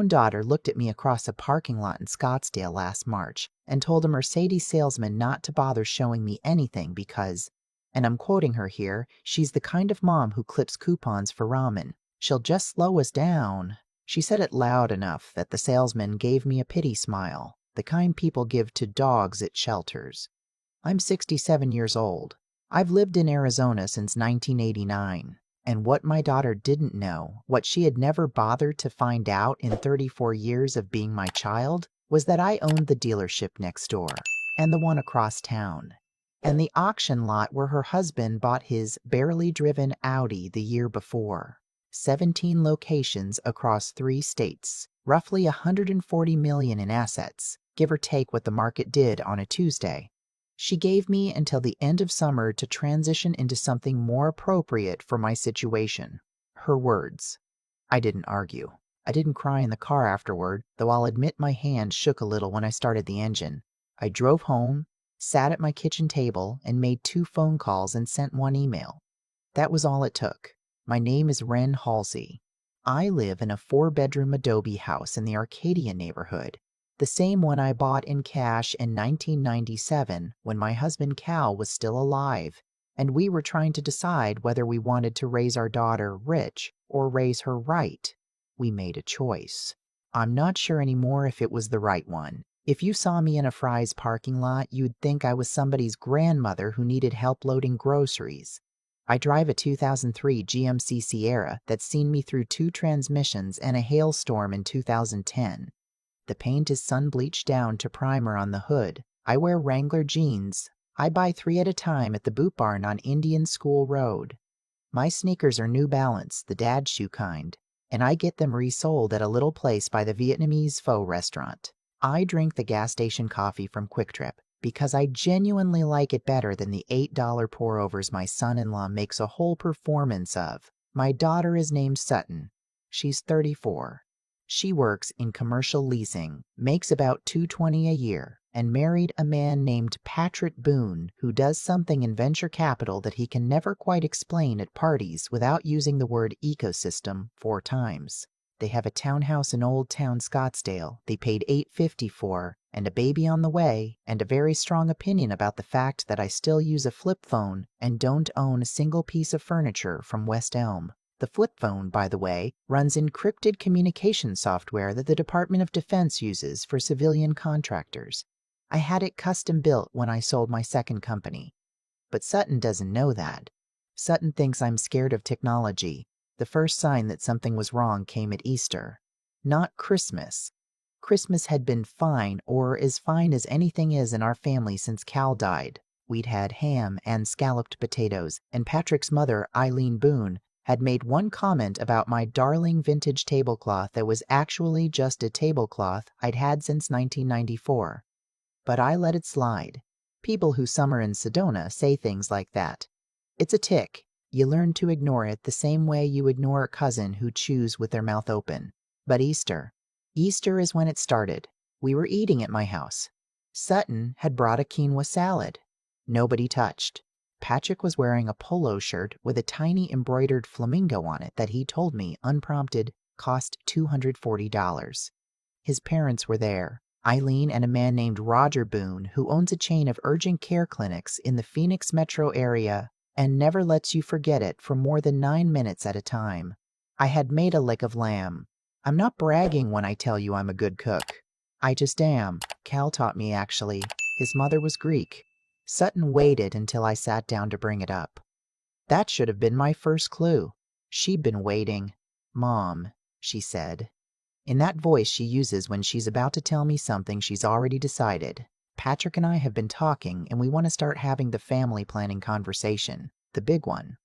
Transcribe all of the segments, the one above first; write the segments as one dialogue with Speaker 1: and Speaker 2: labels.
Speaker 1: own daughter looked at me across a parking lot in Scottsdale last March and told a Mercedes salesman not to bother showing me anything because, and I'm quoting her here, she's the kind of mom who clips coupons for ramen. She'll just slow us down. She said it loud enough that the salesman gave me a pity smile, the kind people give to dogs at shelters. I'm 67 years old. I've lived in Arizona since 1989. And what my daughter didn't know, what she had never bothered to find out in 34 years of being my child, was that I owned the dealership next door, and the one across town, and the auction lot where her husband bought his barely driven Audi the year before. 17 locations across 3 states, roughly $140 million in assets, give or take what the market did on a Tuesday. She gave me until the end of summer to transition into something more appropriate for my situation. Her words. I didn't argue. I didn't cry in the car afterward, though I'll admit my hand shook a little when I started the engine. I drove home, sat at my kitchen table, and made 2 phone calls and sent 1 email. That was all it took. My name is Wren Halsey. I live in a 4-bedroom adobe house in the Arcadia neighborhood. The same one I bought in cash in 1997 when my husband Cal was still alive, and we were trying to decide whether we wanted to raise our daughter rich or raise her right. We made a choice. I'm not sure anymore if it was the right one. If you saw me in a Fry's parking lot, you'd think I was somebody's grandmother who needed help loading groceries. I drive a 2003 GMC Sierra that's seen me through 2 transmissions and a hailstorm in 2010. The paint is sun-bleached down to primer on the hood. I wear Wrangler jeans. I buy 3 at a time at the Boot Barn on Indian School Road. My sneakers are New Balance, the dad shoe kind, and I get them resold at a little place by the Vietnamese pho restaurant. I drink the gas station coffee from Quick Trip because I genuinely like it better than the $8 pour-overs my son-in-law makes a whole performance of. My daughter is named Sutton. She's 34. She works in commercial leasing, makes about $220 a year, and married a man named Patrick Boone who does something in venture capital that he can never quite explain at parties without using the word ecosystem 4 times. They have a townhouse in Old Town Scottsdale they paid $850 for, and a baby on the way, and a very strong opinion about the fact that I still use a flip phone and don't own a single piece of furniture from West Elm. The flip phone, by the way, runs encrypted communication software that the Department of Defense uses for civilian contractors. I had it custom built when I sold my second company. But Sutton doesn't know that. Sutton thinks I'm scared of technology. The first sign that something was wrong came at Easter. Not Christmas. Christmas had been fine, or as fine as anything is in our family since Cal died. We'd had ham and scalloped potatoes, and Patrick's mother, Eileen Boone, had made 1 comment about my darling vintage tablecloth that was actually just a tablecloth I'd had since 1994. But I let it slide. People who summer in Sedona say things like that. It's a tick. You learn to ignore it the same way you ignore a cousin who chews with their mouth open. But Easter is when it started. We were eating at my house. Sutton had brought a quinoa salad. Nobody touched. Patrick was wearing a polo shirt with a tiny embroidered flamingo on it that he told me, unprompted, cost $240. His parents were there, Eileen and a man named Roger Boone, who owns a chain of urgent care clinics in the Phoenix metro area and never lets you forget it for more than 9 minutes at a time. I had made a lick of lamb. I'm not bragging when I tell you I'm a good cook. I just am. Cal taught me, actually. His mother was Greek. Sutton waited until I sat down to bring it up. That should have been my first clue. She'd been waiting. Mom, she said, in that voice she uses when she's about to tell me something she's already decided. Patrick and I have been talking, and we want to start having the family planning conversation, the big one.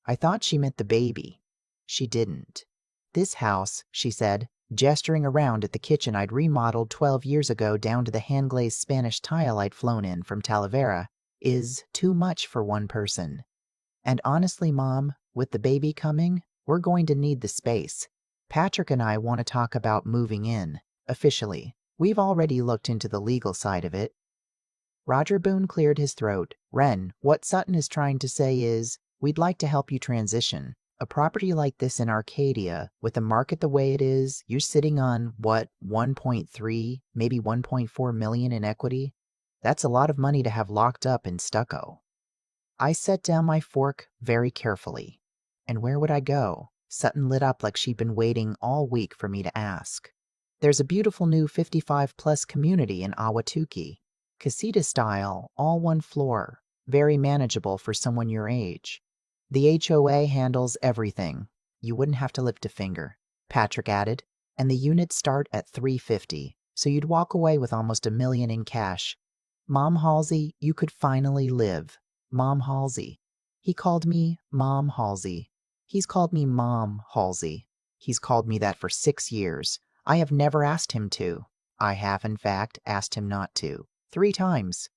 Speaker 1: I thought she meant the baby. She didn't. This house, she said, gesturing around at the kitchen I'd remodeled 12 years ago down to the hand-glazed Spanish tile I'd flown in from Talavera, is too much for 1 person. And honestly, Mom, with the baby coming, we're going to need the space. Patrick and I want to talk about moving in, officially. We've already looked into the legal side of it. Roger Boone cleared his throat. Wren, what Sutton is trying to say is, we'd like to help you transition. A property like this in Arcadia, with the market the way it is, you're sitting on, what, 1.3, maybe 1.4 million in equity? That's a lot of money to have locked up in stucco. I set down my fork very carefully. And where would I go? Sutton lit up like she'd been waiting all week for me to ask. There's a beautiful new 55-plus community in Ahwatukee. Casita style, all one floor, very manageable for someone your age. The HOA handles everything. You wouldn't have to lift a finger, Patrick added, and the units start at $350, so you'd walk away with almost $1 million in cash. Mom Halsey, you could finally live. Mom Halsey. He called me Mom Halsey. He's called me Mom Halsey. He's called me that for 6 years. I have never asked him to. I have, in fact, asked him not to. 3 times.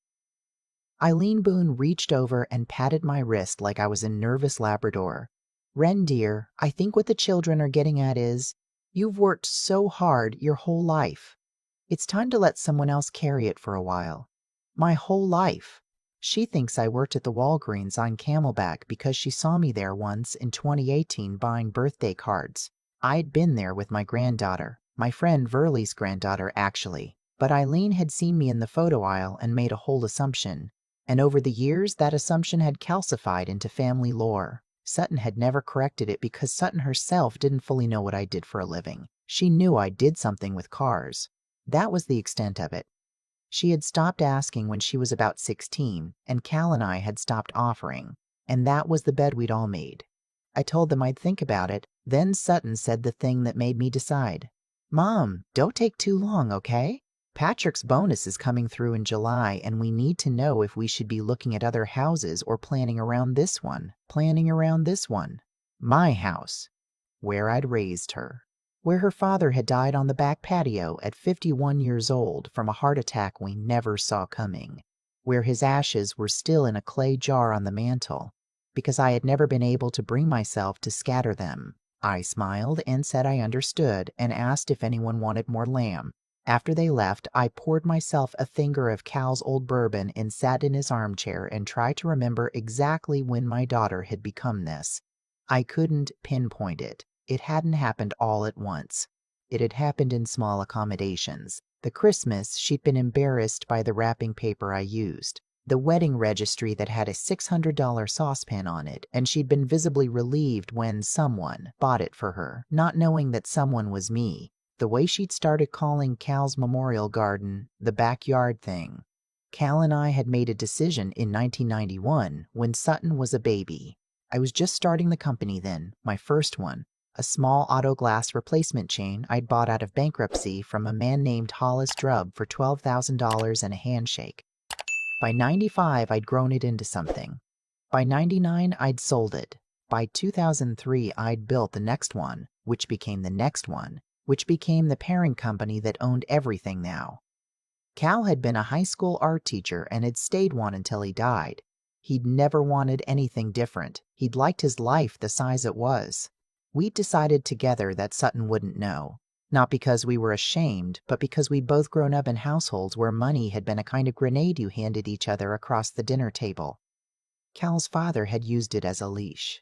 Speaker 1: Eileen Boone reached over and patted my wrist like I was a nervous Labrador. Wren, dear, I think what the children are getting at is, you've worked so hard your whole life. It's time to let someone else carry it for a while. My whole life. She thinks I worked at the Walgreens on Camelback because she saw me there once in 2018 buying birthday cards. I'd been there with my granddaughter, my friend Verley's granddaughter actually, but Eileen had seen me in the photo aisle and made a whole assumption. And over the years, that assumption had calcified into family lore. Sutton had never corrected it because Sutton herself didn't fully know what I did for a living. She knew I did something with cars. That was the extent of it. She had stopped asking when she was about 16, and Cal and I had stopped offering, and that was the bed we'd all made. I told them I'd think about it. Then Sutton said the thing that made me decide. Mom, don't take too long, okay? Patrick's bonus is coming through in July, and we need to know if we should be looking at other houses or planning around this one. My house. Where I'd raised her. Where her father had died on the back patio at 51 years old from a heart attack we never saw coming. Where his ashes were still in a clay jar on the mantel, because I had never been able to bring myself to scatter them. I smiled and said I understood and asked if anyone wanted more lamb. After they left, I poured myself a finger of Cal's old bourbon and sat in his armchair and tried to remember exactly when my daughter had become this. I couldn't pinpoint it. It hadn't happened all at once. It had happened in small accommodations. The Christmas she'd been embarrassed by the wrapping paper I used. The wedding registry that had a $600 saucepan on it, and she'd been visibly relieved when someone bought it for her, not knowing that someone was me. The way she'd started calling Cal's memorial garden the backyard thing. Cal and I had made a decision in 1991 when Sutton was a baby. I was just starting the company then, my first one, a small auto glass replacement chain I'd bought out of bankruptcy from a man named Hollis Drubb for $12,000 and a handshake. By 95, I'd grown it into something. By 99, I'd sold it. By 2003, I'd built the next one, which became the next one, which became the parent company that owned everything now. Cal had been a high school art teacher and had stayed one until he died. He'd never wanted anything different. He'd liked his life the size it was. We'd decided together that Sutton wouldn't know. Not because we were ashamed, but because we'd both grown up in households where money had been a kind of grenade you handed each other across the dinner table. Cal's father had used it as a leash.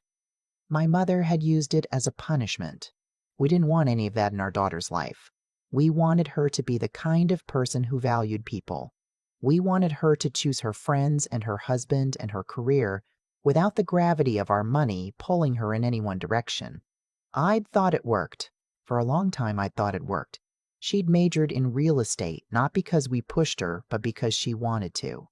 Speaker 1: My mother had used it as a punishment. We didn't want any of that in our daughter's life. We wanted her to be the kind of person who valued people. We wanted her to choose her friends and her husband and her career without the gravity of our money pulling her in any one direction. I'd thought it worked. For a long time I'd thought it worked. She'd majored in real estate, not because we pushed her, but because she wanted to.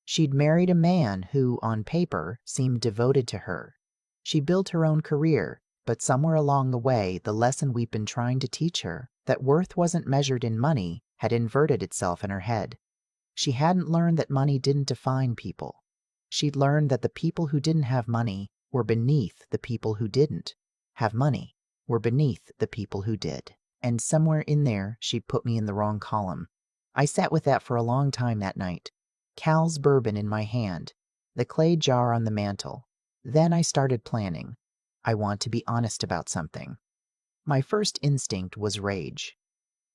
Speaker 1: She'd married a man who, on paper, seemed devoted to her. She built her own career, but somewhere along the way, the lesson we'd been trying to teach her, that worth wasn't measured in money, had inverted itself in her head. She hadn't learned that money didn't define people. She'd learned that the people who didn't have money were beneath the people who didn't have money, were beneath the people who did. And somewhere in there, she'd put me in the wrong column. I sat with that for a long time that night. Cal's bourbon in my hand, the clay jar on the mantel. Then I started planning. I want to be honest about something. My first instinct was rage.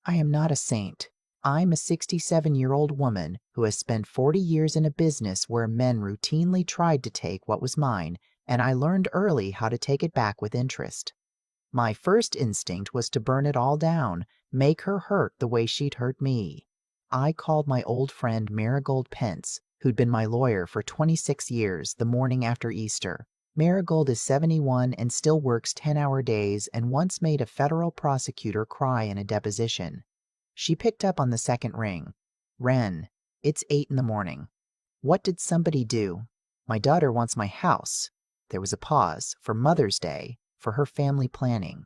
Speaker 1: I am not a saint. I'm a 67-year-old woman who has spent 40 years in a business where men routinely tried to take what was mine and I learned early how to take it back with interest. My first instinct was to burn it all down, make her hurt the way she'd hurt me. I called my old friend Marigold Pence, who'd been my lawyer for 26 years, the morning after Easter. Marigold is 71 and still works 10-hour days and once made a federal prosecutor cry in a deposition. She picked up on the second ring. "Ren, it's 8 in the morning. What did somebody do? My daughter wants my house." There was a pause. "For Mother's Day, for her family planning."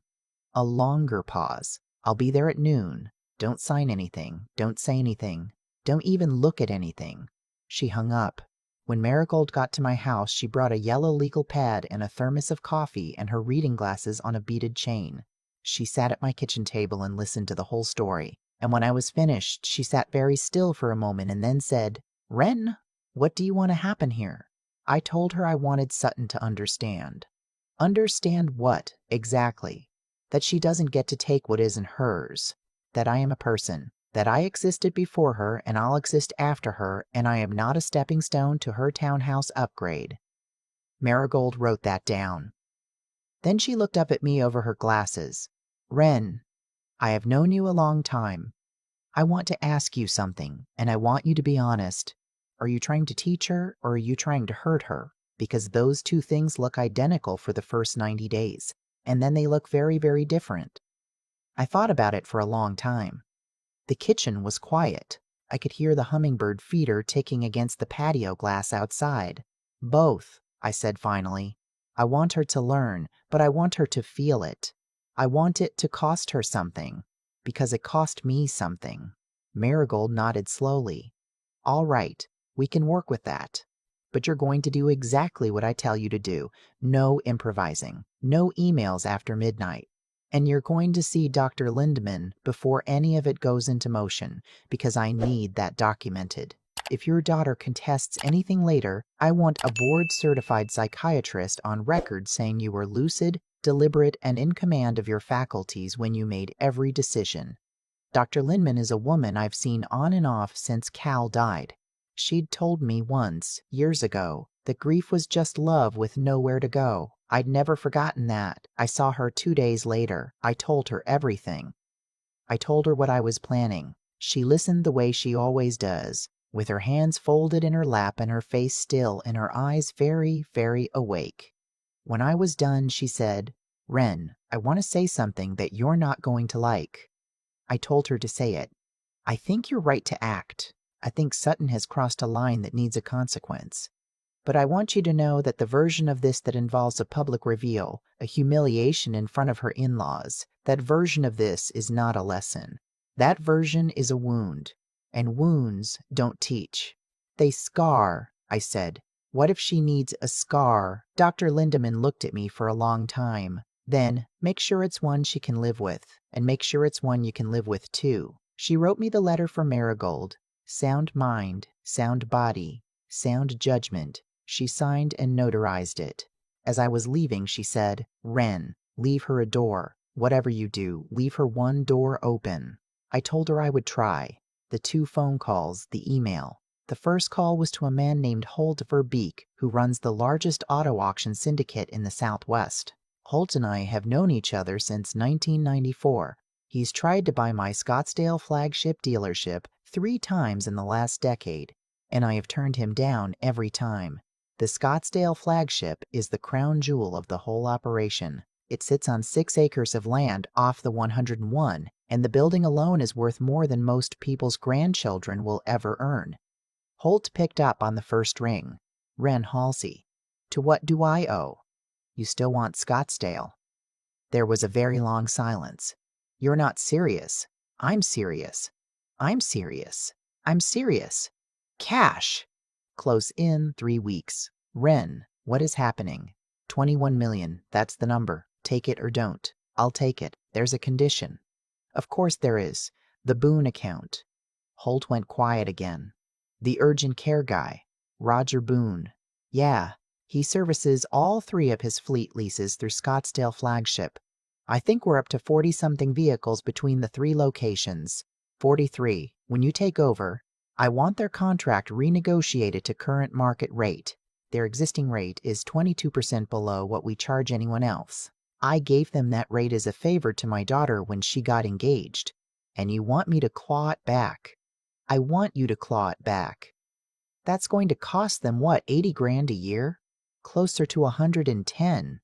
Speaker 1: A longer pause. "I'll be there at noon. Don't sign anything. Don't say anything. Don't even look at anything." She hung up. When Marigold got to my house, she brought a yellow legal pad and a thermos of coffee and her reading glasses on a beaded chain. She sat at my kitchen table and listened to the whole story. And when I was finished, she sat very still for a moment and then said, "Ren, what do you want to happen here?" I told her I wanted Sutton to understand. Understand what, exactly? That she doesn't get to take what isn't hers. That I am a person. That I existed before her and I'll exist after her, and I am not a stepping stone to her townhouse upgrade. Marigold wrote that down. Then she looked up at me over her glasses. "Ren, I have known you a long time. I want to ask you something, and I want you to be honest. Are you trying to teach her, or are you trying to hurt her? Because those two things look identical for the first 90 days, and then they look very, very different." I thought about it for a long time. The kitchen was quiet. I could hear the hummingbird feeder ticking against the patio glass outside. "Both," I said finally. "I want her to learn, but I want her to feel it. I want it to cost her something, because it cost me something." Marigold nodded slowly. "All right, we can work with that. But you're going to do exactly what I tell you to do. No improvising. No emails after midnight. And you're going to see Dr. Lindemann before any of it goes into motion, because I need that documented. If your daughter contests anything later, I want a board-certified psychiatrist on record saying you were lucid, deliberate, and in command of your faculties when you made every decision. Dr. Lindemann is a woman I've seen on and off since Cal died. She'd told me once, years ago, that grief was just love with nowhere to go. I'd never forgotten that. I saw her 2 days later. I told her everything. I told her what I was planning. She listened the way she always does, with her hands folded in her lap and her face still and her eyes very, very awake. When I was done, she said, "Ren, I want to say something that you're not going to like." I told her to say it. "I think you're right to act. I think Sutton has crossed a line that needs a consequence. But I want you to know that the version of this that involves a public reveal, a humiliation in front of her in-laws, that version of this is not a lesson. That version is a wound. And wounds don't teach. They scar," I said. "What if she needs a scar?" Dr. Lindemann looked at me for a long time. Then, "Make sure it's one she can live with, and make sure it's one you can live with too." She wrote me the letter for Marigold. Sound mind, sound body, sound judgment. She signed and notarized it. As I was leaving, she said, "Ren, leave her a door. Whatever you do, leave her one door open." I told her I would try. The 2 phone calls, the email. The first call was to a man named Holt Verbeek, who runs the largest auto auction syndicate in the Southwest. Holt and I have known each other since 1994. He's tried to buy my Scottsdale flagship dealership 3 times in the last decade, and I have turned him down every time. The Scottsdale flagship is the crown jewel of the whole operation. It sits on 6 acres of land off the 101, and the building alone is worth more than most people's grandchildren will ever earn. Holt picked up on the first ring. "Ren Halsey, to what do I owe? You still want Scottsdale?" There was a very long silence. "You're not serious." "I'm serious. I'm serious. I'm serious. Cash! Close in 3 weeks. Ren, what is happening? 21 million, that's the number. Take it or don't. I'll take it. There's a condition." "Of course there is. The Boone account." Holt went quiet again. "The urgent care guy. Roger Boone. Yeah, he services all 3 of his fleet leases through Scottsdale flagship. I think we're up to 40-something vehicles between the 3 locations. 43. When you take over, I want their contract renegotiated to current market rate. Their existing rate is 22% below what we charge anyone else. I gave them that rate as a favor to my daughter when she got engaged. And you want me to claw it back. I want you to claw it back. That's going to cost them, what, 80 grand a year? Closer to 110.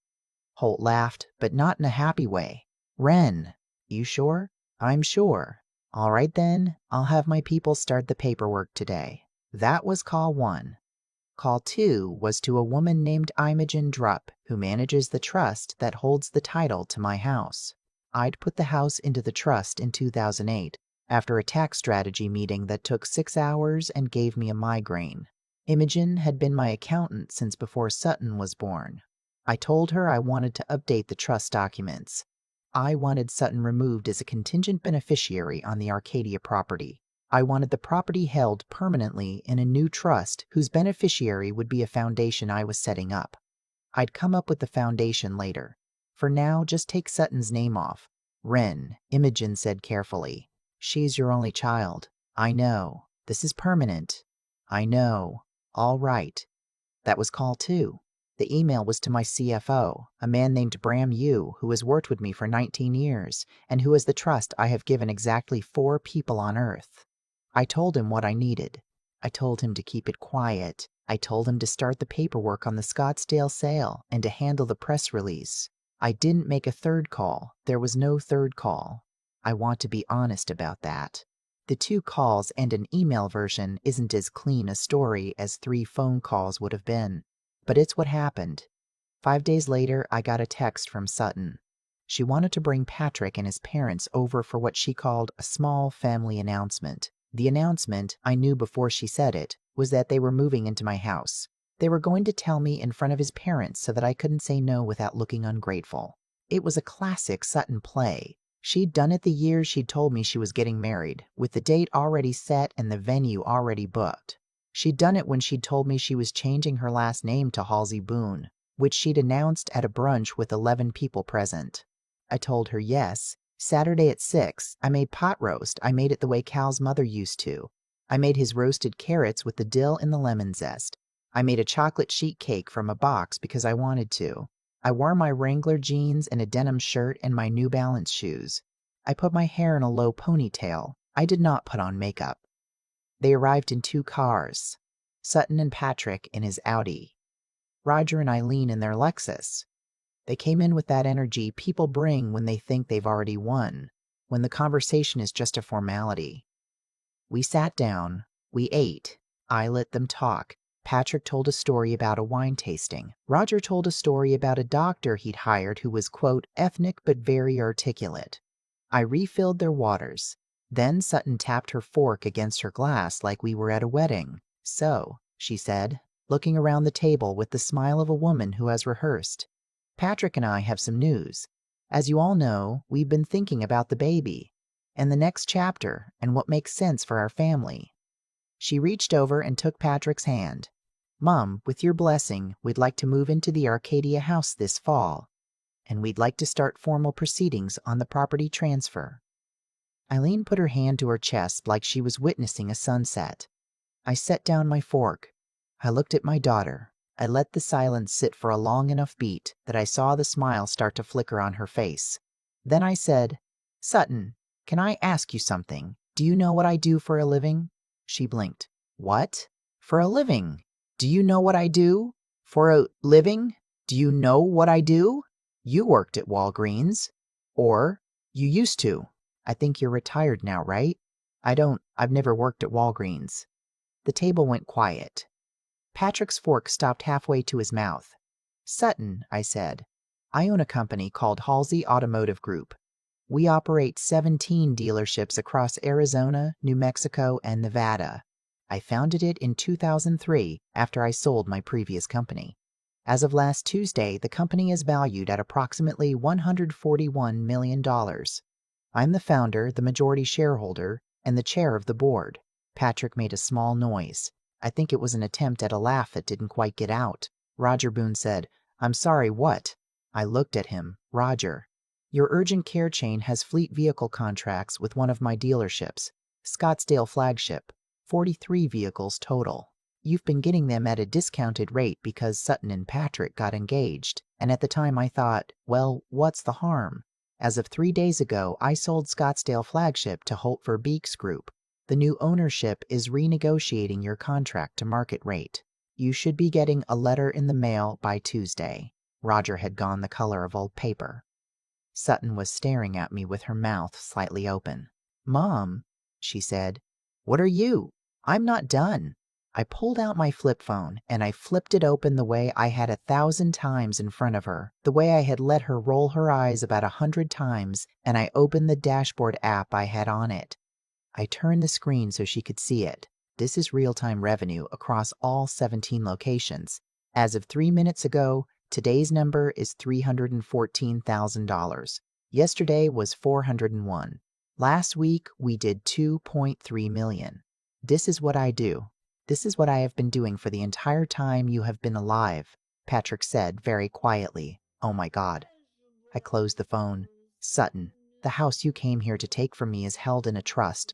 Speaker 1: Holt laughed, but not in a happy way. Wren, you sure? I'm sure. All right then, I'll have my people start the paperwork today. That was call 1. Call 2 was to a woman named Imogen Drupp, who manages the trust that holds the title to my house. I'd put the house into the trust in 2008, after a tax strategy meeting that took 6 hours and gave me a migraine. Imogen had been my accountant since before Sutton was born. I told her I wanted to update the trust documents. I wanted Sutton removed as a contingent beneficiary on the Arcadia property. I wanted the property held permanently in a new trust whose beneficiary would be a foundation I was setting up. I'd come up with the foundation later. For now, just take Sutton's name off. Wren, Imogen said carefully. She's your only child. I know. This is permanent. I know. All right. That was call 2. The email was to my CFO, a man named Bram Yu, who has worked with me for 19 years, and who is the trust I have given exactly 4 people on Earth. I told him what I needed. I told him to keep it quiet. I told him to start the paperwork on the Scottsdale sale and to handle the press release. I didn't make a third call. There was no third call. I want to be honest about that. The 2 calls and an email version isn't as clean a story as 3 phone calls would have been. But it's what happened. 5 days later, I got a text from Sutton. She wanted to bring Patrick and his parents over for what she called a small family announcement. The announcement, I knew before she said it, was that they were moving into my house. They were going to tell me in front of his parents so that I couldn't say no without looking ungrateful. It was a classic Sutton play. She'd done it the year she'd told me she was getting married, with the date already set and the venue already booked. She'd done it when she'd told me she was changing her last name to Halsey Boone, which she'd announced at a brunch with 11 people present. I told her yes. Saturday at 6, I made pot roast. I made it the way Cal's mother used to. I made his roasted carrots with the dill and the lemon zest. I made a chocolate sheet cake from a box because I wanted to. I wore my Wrangler jeans and a denim shirt and my New Balance shoes. I put my hair in a low ponytail. I did not put on makeup. They arrived in 2 cars. Sutton and Patrick in his Audi. Roger and Eileen in their Lexus. They came in with that energy people bring when they think they've already won, when the conversation is just a formality. We sat down. We ate. I let them talk. Patrick told a story about a wine tasting. Roger told a story about a doctor he'd hired who was, quote, ethnic but very articulate. I refilled their waters. Then Sutton tapped her fork against her glass like we were at a wedding. So, she said, looking around the table with the smile of a woman who has rehearsed, Patrick and I have some news. As you all know, we've been thinking about the baby, and the next chapter, and what makes sense for our family. She reached over and took Patrick's hand. Mom, with your blessing, we'd like to move into the Arcadia house this fall, and we'd like to start formal proceedings on the property transfer. Eileen put her hand to her chest like she was witnessing a sunset. I set down my fork. I looked at my daughter. I let the silence sit for a long enough beat that I saw the smile start to flicker on her face. Then I said, Sutton, can I ask you something? Do you know what I do for a living? She blinked. What? For a living? Do you know what I do? For a living? Do you know what I do? You worked at Walgreens. Or, you used to. I think you're retired now, right? I've never worked at Walgreens. The table went quiet. Patrick's fork stopped halfway to his mouth. Sutton, I said, I own a company called Halsey Automotive Group. We operate 17 dealerships across Arizona, New Mexico, and Nevada. I founded it in 2003 after I sold my previous company. As of last Tuesday, the company is valued at approximately $141 million. I'm the founder, the majority shareholder, and the chair of the board. Patrick made a small noise. I think it was an attempt at a laugh that didn't quite get out. Roger Boone said, I'm sorry, what? I looked at him. Roger, your urgent care chain has fleet vehicle contracts with one of my dealerships, Scottsdale Flagship, 43 vehicles total. You've been getting them at a discounted rate because Sutton and Patrick got engaged, and at the time I thought, well, what's the harm? As of 3 days ago, I sold Scottsdale Flagship to Holtver Beeks Group. The new ownership is renegotiating your contract to market rate. You should be getting a letter in the mail by Tuesday. Roger had gone the color of old paper. Sutton was staring at me with her mouth slightly open. Mom, she said, what are you? I'm not done. I pulled out my flip phone and I flipped it open the way I had 1,000 times in front of her, the way I had let her roll her eyes about 100 times, and I opened the dashboard app I had on it. I turned the screen so she could see it. This is real-time revenue across all 17 locations. As of 3 minutes ago, today's number is $314,000. Yesterday was 401. Last week, we did 2.3 million. This is what I do. This is what I have been doing for the entire time you have been alive, Patrick said very quietly. Oh my God. I closed the phone. Sutton, the house you came here to take from me is held in a trust.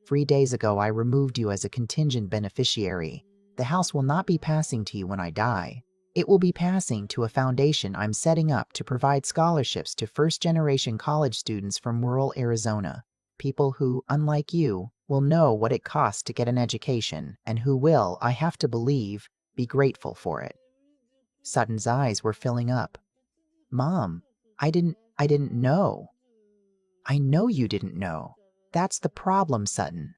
Speaker 1: 3 days ago, I removed you as a contingent beneficiary. The house will not be passing to you when I die. It will be passing to a foundation I'm setting up to provide scholarships to first-generation college students from rural Arizona. People who, unlike you, will know what it costs to get an education and who will, I have to believe, be grateful for it. Sutton's eyes were filling up. Mom, I didn't know. I know you didn't know. That's the problem, Sutton.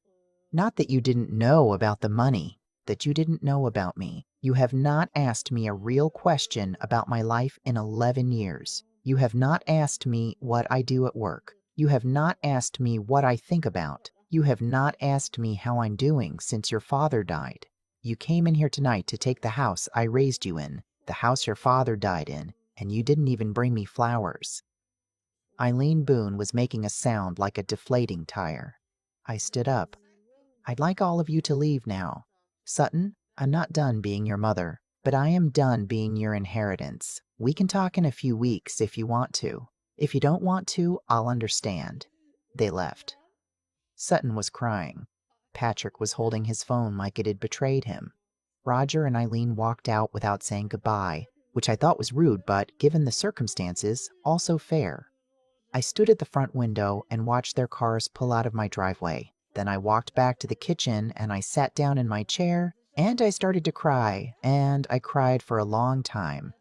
Speaker 1: Not that you didn't know about the money, that you didn't know about me. You have not asked me a real question about my life in 11 years. You have not asked me what I do at work. You have not asked me what I think about. You have not asked me how I'm doing since your father died. You came in here tonight to take the house I raised you in, the house your father died in, and you didn't even bring me flowers. Eileen Boone was making a sound like a deflating tire. I stood up. I'd like all of you to leave now. Sutton, I'm not done being your mother, but I am done being your inheritance. We can talk in a few weeks if you want to. If you don't want to, I'll understand. They left. Sutton was crying. Patrick was holding his phone like it had betrayed him. Roger and Eileen walked out without saying goodbye, which I thought was rude, but, given the circumstances, also fair. I stood at the front window and watched their cars pull out of my driveway. Then I walked back to the kitchen and I sat down in my chair and I started to cry, and I cried for a long time.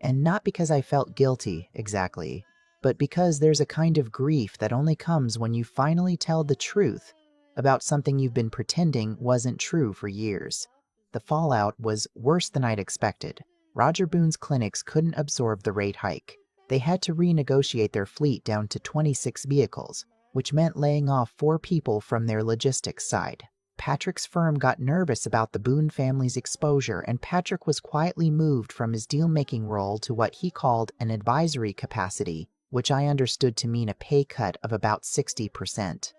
Speaker 1: And not because I felt guilty, exactly, but because there's a kind of grief that only comes when you finally tell the truth about something you've been pretending wasn't true for years. The fallout was worse than I'd expected. Roger Boone's clinics couldn't absorb the rate hike. They had to renegotiate their fleet down to 26 vehicles, which meant laying off 4 people from their logistics side. Patrick's firm got nervous about the Boone family's exposure, and Patrick was quietly moved from his deal-making role to what he called an advisory capacity, which I understood to mean a pay cut of about 60%.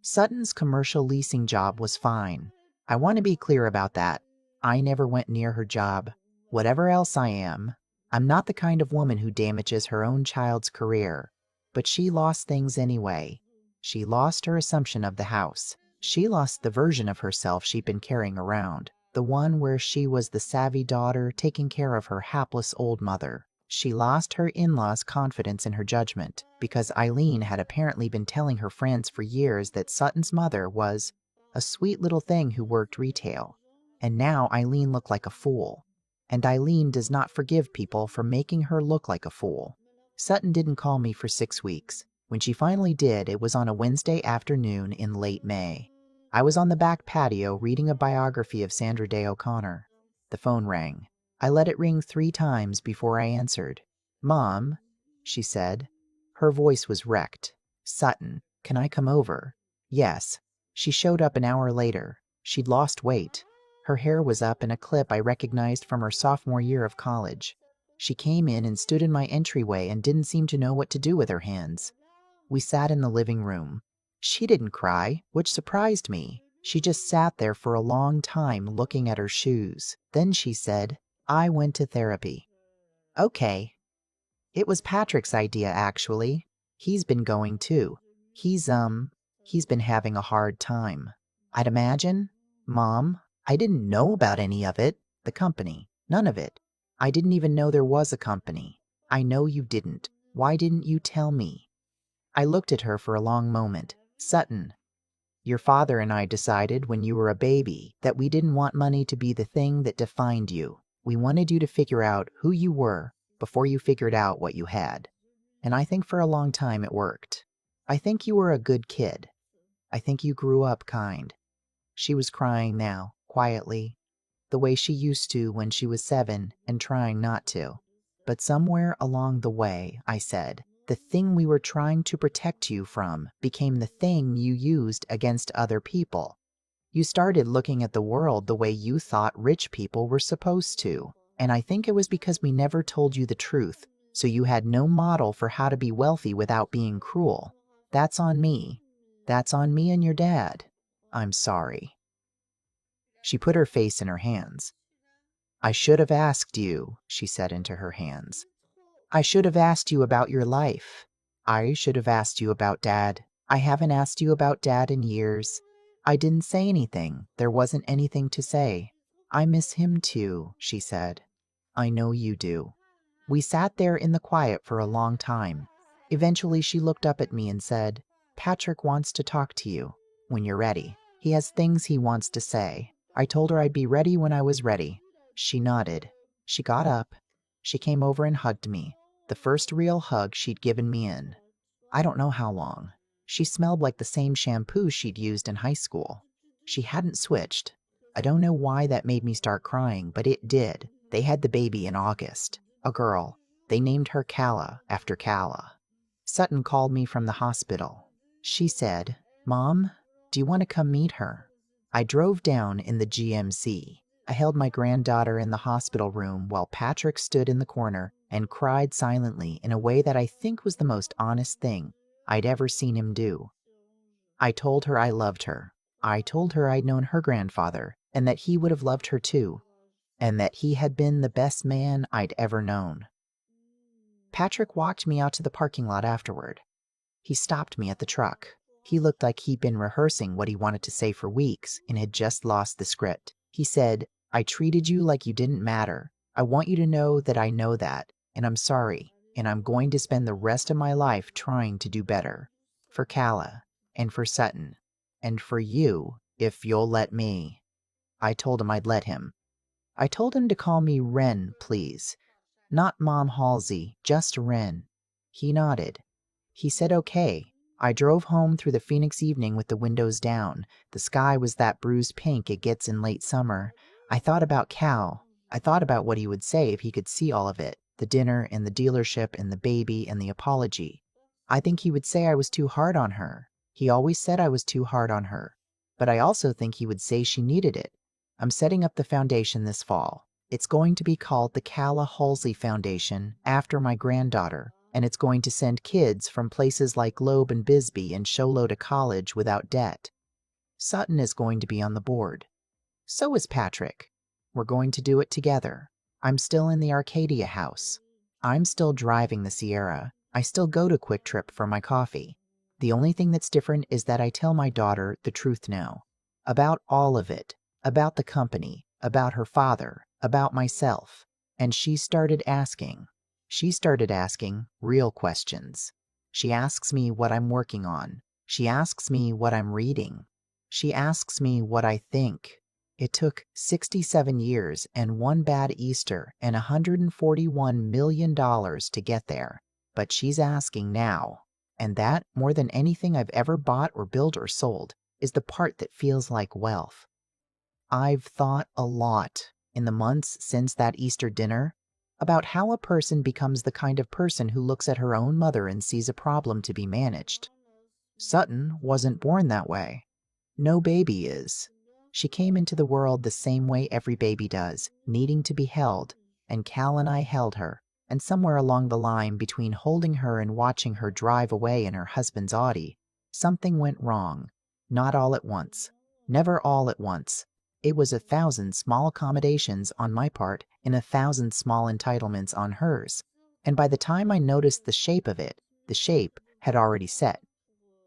Speaker 1: Sutton's commercial leasing job was fine. I want to be clear about that. I never went near her job. Whatever else I am, I'm not the kind of woman who damages her own child's career. But she lost things anyway. She lost her assumption of the house. She lost the version of herself she'd been carrying around, the one where she was the savvy daughter taking care of her hapless old mother. She lost her in-laws' confidence in her judgment, because Eileen had apparently been telling her friends for years that Sutton's mother was a sweet little thing who worked retail. And now Eileen looked like a fool. And Eileen does not forgive people for making her look like a fool. Sutton didn't call me for 6 weeks. When she finally did, it was on a Wednesday afternoon in late May. I was on the back patio reading a biography of Sandra Day O'Connor. The phone rang. I let it ring 3 times before I answered. "Mom," she said. Her voice was wrecked. "Sutton, can I come over?" Yes. She showed up an hour later. She'd lost weight. Her hair was up in a clip I recognized from her sophomore year of college. She came in and stood in my entryway and didn't seem to know what to do with her hands. We sat in the living room. She didn't cry, which surprised me. She just sat there for a long time looking at her shoes. Then she said, "I went to therapy." Okay. It was Patrick's idea, actually. He's been going too. He's been having a hard time. I'd imagine, Mom, I didn't know about any of it, the company, none of it. I didn't even know there was a company. I know you didn't. Why didn't you tell me? I looked at her for a long moment. Sutton, your father and I decided when you were a baby that we didn't want money to be the thing that defined you. We wanted you to figure out who you were before you figured out what you had. And I think for a long time it worked. I think you were a good kid. I think you grew up kind. She was crying now, quietly, the way she used to when she was 7 and trying not to. But somewhere along the way, I said, the thing we were trying to protect you from became the thing you used against other people. You started looking at the world the way you thought rich people were supposed to. And I think it was because we never told you the truth, so you had no model for how to be wealthy without being cruel. That's on me. That's on me and your dad. I'm sorry. She put her face in her hands. I should have asked you, she said into her hands. I should have asked you about your life. I should have asked you about Dad. I haven't asked you about Dad in years. I didn't say anything. There wasn't anything to say. I miss him too, she said. I know you do. We sat there in the quiet for a long time. Eventually she looked up at me and said, Patrick wants to talk to you. When you're ready. He has things he wants to say. I told her I'd be ready when I was ready. She nodded. She got up. She came over and hugged me. The first real hug she'd given me in I don't know how long. She smelled like the same shampoo she'd used in high school. She hadn't switched. I don't know why that made me start crying, but it did. They had the baby in August. A girl. They named her Calla after Calla. Sutton called me from the hospital. She said, Mom, do you want to come meet her? I drove down in the GMC. I held my granddaughter in the hospital room while Patrick stood in the corner and cried silently in a way that I think was the most honest thing I'd ever seen him do. I told her I loved her. I told her I'd known her grandfather and that he would have loved her too, and that he had been the best man I'd ever known. Patrick walked me out to the parking lot afterward. He stopped me at the truck. He looked like he'd been rehearsing what he wanted to say for weeks and had just lost the script. He said, I treated you like you didn't matter. I want you to know that I know that, and I'm sorry, and I'm going to spend the rest of my life trying to do better. For Calla, and for Sutton, and for you, if you'll let me. I told him I'd let him. I told him to call me Wren, please. Not Mom Halsey, just Wren. He nodded. He said okay. I drove home through the Phoenix evening with the windows down. The sky was that bruised pink it gets in late summer. I thought about Cal. I thought about what he would say if he could see all of it. The dinner and the dealership and the baby and the apology. I think he would say I was too hard on her. He always said I was too hard on her. But I also think he would say she needed it. I'm setting up the foundation this fall. It's going to be called the Calla Halsey Foundation after my granddaughter. And it's going to send kids from places like Loeb and Bisbee and Sholo to college without debt. Sutton is going to be on the board. So is Patrick. We're going to do it together. I'm still in the Arcadia house. I'm still driving the Sierra. I still go to Quick Trip for my coffee. The only thing that's different is that I tell my daughter the truth now. About all of it. About the company. About her father. About myself. And she started asking. She started asking real questions. She asks me what I'm working on. She asks me what I'm reading. She asks me what I think. It took 67 years and one bad Easter and $141 million to get there. But she's asking now. And that, more than anything I've ever bought or built or sold, is the part that feels like wealth. I've thought a lot in the months since that Easter dinner about how a person becomes the kind of person who looks at her own mother and sees a problem to be managed. Sutton wasn't born that way. No baby is. She came into the world the same way every baby does, needing to be held, and Cal and I held her, and somewhere along the line between holding her and watching her drive away in her husband's Audi, something went wrong. Not all at once. Never all at once. It was 1,000 small accommodations on my part and 1,000 small entitlements on hers. And by the time I noticed the shape of it, the shape had already set.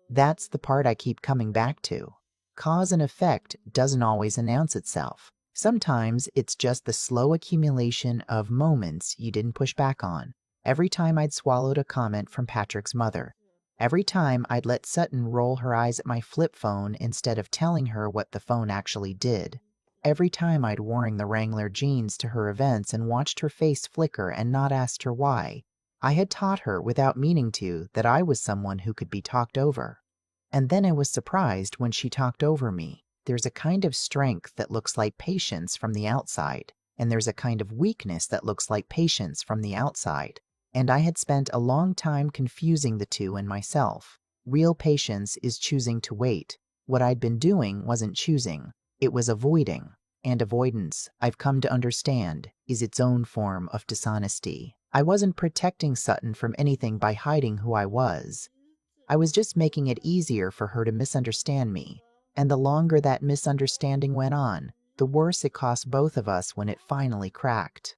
Speaker 1: That's the part I keep coming back to. Cause and effect doesn't always announce itself. Sometimes it's just the slow accumulation of moments you didn't push back on. Every time I'd swallowed a comment from Patrick's mother. Every time I'd let Sutton roll her eyes at my flip phone instead of telling her what the phone actually did. Every time I'd worn the Wrangler jeans to her events and watched her face flicker and not asked her why. I had taught her, without meaning to, that I was someone who could be talked over. And then I was surprised when she talked over me. There's a kind of strength that looks like patience from the outside, and there's a kind of weakness that looks like patience from the outside. And I had spent a long time confusing the two in myself. Real patience is choosing to wait. What I'd been doing wasn't choosing, it was avoiding. And avoidance, I've come to understand, is its own form of dishonesty. I wasn't protecting Sutton from anything by hiding who I was. I was just making it easier for her to misunderstand me. And the longer that misunderstanding went on, the worse it cost both of us when it finally cracked.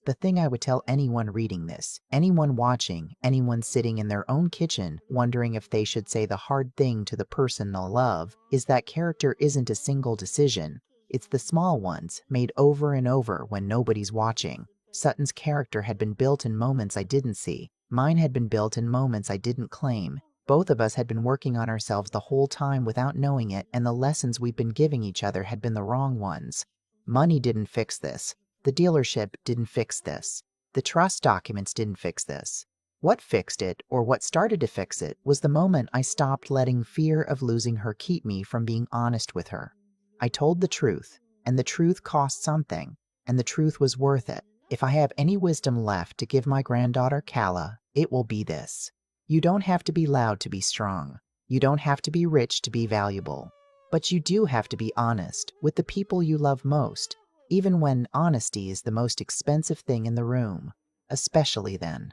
Speaker 1: The thing I would tell anyone reading this, anyone watching, anyone sitting in their own kitchen wondering if they should say the hard thing to the person they'll love, is that character isn't a single decision. It's the small ones, made over and over when nobody's watching. Sutton's character had been built in moments I didn't see. Mine had been built in moments I didn't claim. Both of us had been working on ourselves the whole time without knowing it, and the lessons we'd been giving each other had been the wrong ones. Money didn't fix this. The dealership didn't fix this. The trust documents didn't fix this. What fixed it, or what started to fix it, was the moment I stopped letting fear of losing her keep me from being honest with her. I told the truth, and the truth cost something, and the truth was worth it. If I have any wisdom left to give my granddaughter Calla, it will be this. You don't have to be loud to be strong. You don't have to be rich to be valuable. But you do have to be honest with the people you love most, even when honesty is the most expensive thing in the room, especially then.